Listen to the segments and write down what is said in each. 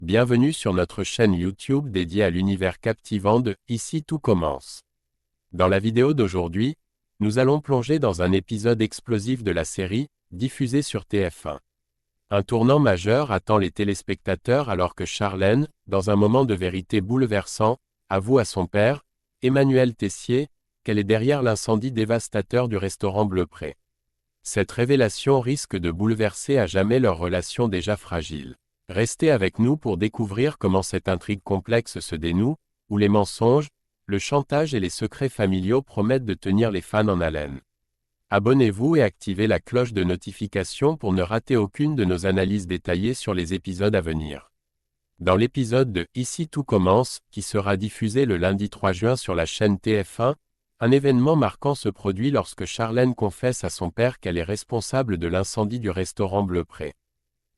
Bienvenue sur notre chaîne YouTube dédiée à l'univers captivant de « Ici tout commence ». Dans la vidéo d'aujourd'hui, nous allons plonger dans un épisode explosif de la série, diffusée sur TF1. Un tournant majeur attend les téléspectateurs alors que Charlène, dans un moment de vérité bouleversant, avoue à son père, Emmanuel Tessier, qu'elle est derrière l'incendie dévastateur du restaurant Bleu Pré. Cette révélation risque de bouleverser à jamais leur relation déjà fragile. Restez avec nous pour découvrir comment cette intrigue complexe se dénoue, où les mensonges, le chantage et les secrets familiaux promettent de tenir les fans en haleine. Abonnez-vous et activez la cloche de notification pour ne rater aucune de nos analyses détaillées sur les épisodes à venir. Dans l'épisode de « Ici tout commence », qui sera diffusé le lundi 3 juin sur la chaîne TF1, un événement marquant se produit lorsque Charlène confesse à son père qu'elle est responsable de l'incendie du restaurant Bleu Pré.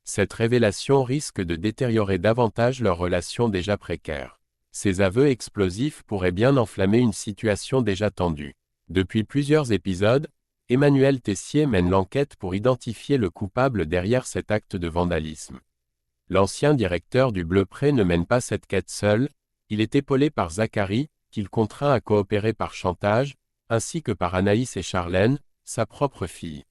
Cette révélation risque de détériorer davantage leur relation déjà précaire. Ces aveux explosifs pourraient bien enflammer une situation déjà tendue. Depuis plusieurs épisodes, Emmanuel Tessier mène l'enquête pour identifier le coupable derrière cet acte de vandalisme. L'ancien directeur du Bleu Pré ne mène pas cette quête seul, il est épaulé par Zacharie, qu'il contraint à coopérer par chantage, ainsi que par Anaïs et Charlène, sa propre fille.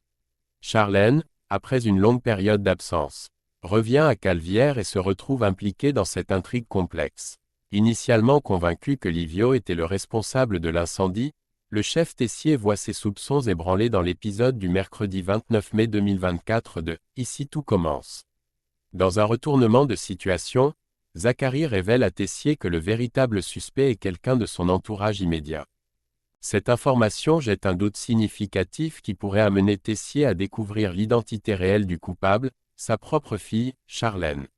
Charlène, après une longue période d'absence, revient à Calvière et se retrouve impliquée dans cette intrigue complexe. Initialement convaincu que Livio était le responsable de l'incendie, le chef Tessier voit ses soupçons ébranlés dans l'épisode du mercredi 29 mai 2024 de « Ici tout commence ». Dans un retournement de situation, Zacharie révèle à Tessier que le véritable suspect est quelqu'un de son entourage immédiat. Cette information jette un doute significatif qui pourrait amener Tessier à découvrir l'identité réelle du coupable, sa propre fille, Charlène.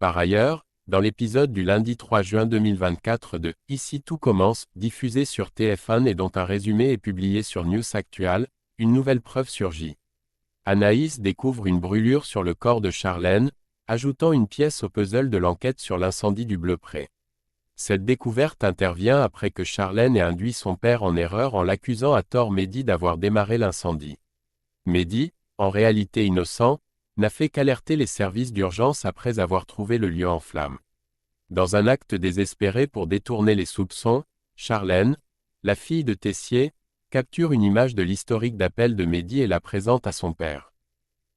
Par ailleurs, dans l'épisode du lundi 3 juin 2024 de « Ici tout commence », diffusé sur TF1 et dont un résumé est publié sur News Actual, une nouvelle preuve surgit. Anaïs découvre une brûlure sur le corps de Charlène, ajoutant une pièce au puzzle de l'enquête sur l'incendie du Bleu Pré. Cette découverte intervient après que Charlène ait induit son père en erreur en l'accusant à tort Mehdi d'avoir démarré l'incendie. Mehdi, en réalité innocent, n'a fait qu'alerter les services d'urgence après avoir trouvé le lieu en flammes. Dans un acte désespéré pour détourner les soupçons, Charlène, la fille de Tessier, capture une image de l'historique d'appel de Mehdi et la présente à son père.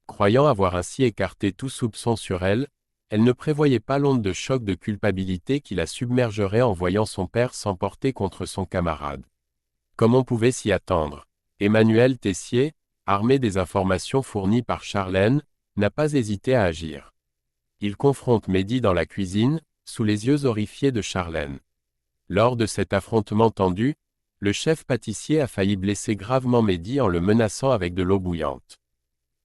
Croyant avoir ainsi écarté tout soupçon sur elle, elle ne prévoyait pas l'onde de choc de culpabilité qui la submergerait en voyant son père s'emporter contre son camarade. Comme on pouvait s'y attendre, Emmanuel Tessier, armé des informations fournies par Charlène, n'a pas hésité à agir. Il confronte Mehdi dans la cuisine, sous les yeux horrifiés de Charlène. Lors de cet affrontement tendu, le chef pâtissier a failli blesser gravement Mehdi en le menaçant avec de l'eau bouillante.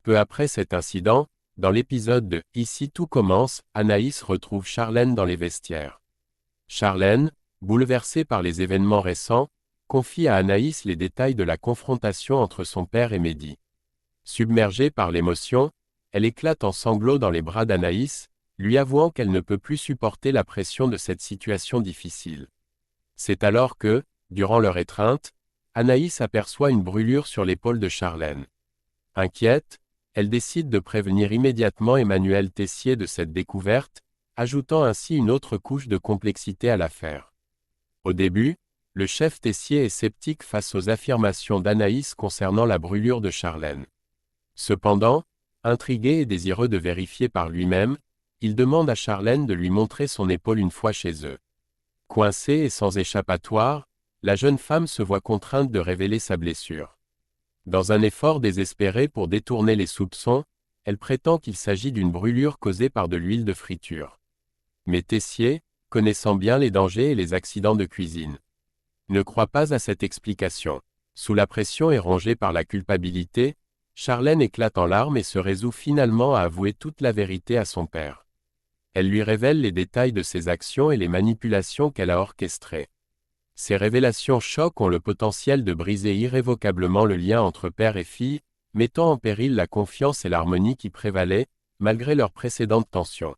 Peu après cet incident, dans l'épisode de « Ici tout commence », Anaïs retrouve Charlène dans les vestiaires. Charlène, bouleversée par les événements récents, confie à Anaïs les détails de la confrontation entre son père et Mehdi. Submergée par l'émotion, elle éclate en sanglots dans les bras d'Anaïs, lui avouant qu'elle ne peut plus supporter la pression de cette situation difficile. C'est alors que, durant leur étreinte, Anaïs aperçoit une brûlure sur l'épaule de Charlène. Inquiète, elle décide de prévenir immédiatement Emmanuel Tessier de cette découverte, ajoutant ainsi une autre couche de complexité à l'affaire. Au début, le chef Tessier est sceptique face aux affirmations d'Anaïs concernant la brûlure de Charlène. Cependant, intrigué et désireux de vérifier par lui-même, il demande à Charlène de lui montrer son épaule une fois chez eux. Coincée et sans échappatoire, la jeune femme se voit contrainte de révéler sa blessure. Dans un effort désespéré pour détourner les soupçons, elle prétend qu'il s'agit d'une brûlure causée par de l'huile de friture. Mais Tessier, connaissant bien les dangers et les accidents de cuisine, ne croit pas à cette explication. Sous la pression et rongée par la culpabilité, Charlène éclate en larmes et se résout finalement à avouer toute la vérité à son père. Elle lui révèle les détails de ses actions et les manipulations qu'elle a orchestrées. Ces révélations chocs ont le potentiel de briser irrévocablement le lien entre père et fille, mettant en péril la confiance et l'harmonie qui prévalaient, malgré leurs précédentes tensions.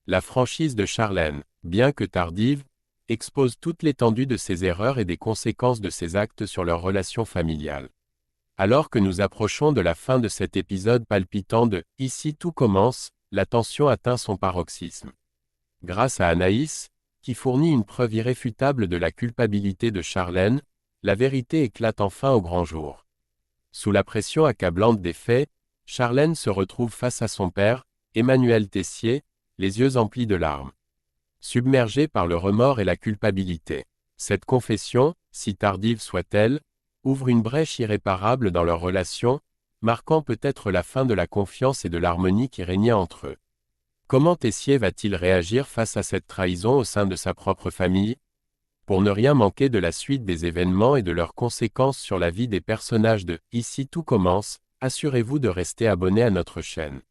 La franchise de Charlène, bien que tardive, expose toute l'étendue de ses erreurs et des conséquences de ses actes sur leur relation familiale. Alors que nous approchons de la fin de cet épisode palpitant de « Ici tout commence », la tension atteint son paroxysme. Grâce à Anaïs, qui fournit une preuve irréfutable de la culpabilité de Charlène, la vérité éclate enfin au grand jour. Sous la pression accablante des faits, Charlène se retrouve face à son père, Emmanuel Tessier, les yeux emplis de larmes. Submergée par le remords et la culpabilité. Cette confession, si tardive soit-elle, ouvre une brèche irréparable dans leur relation, marquant peut-être la fin de la confiance et de l'harmonie qui régnait entre eux. Comment Tessier va-t-il réagir face à cette trahison au sein de sa propre famille? Pour ne rien manquer de la suite des événements et de leurs conséquences sur la vie des personnages de Ici tout commence, assurez-vous de rester abonné à notre chaîne.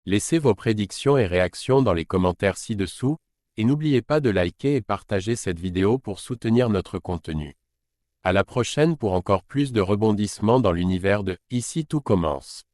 Laissez vos prédictions et réactions dans les commentaires ci-dessous, et n'oubliez pas de liker et partager cette vidéo pour soutenir notre contenu. À la prochaine pour encore plus de rebondissements dans l'univers de Ici tout commence.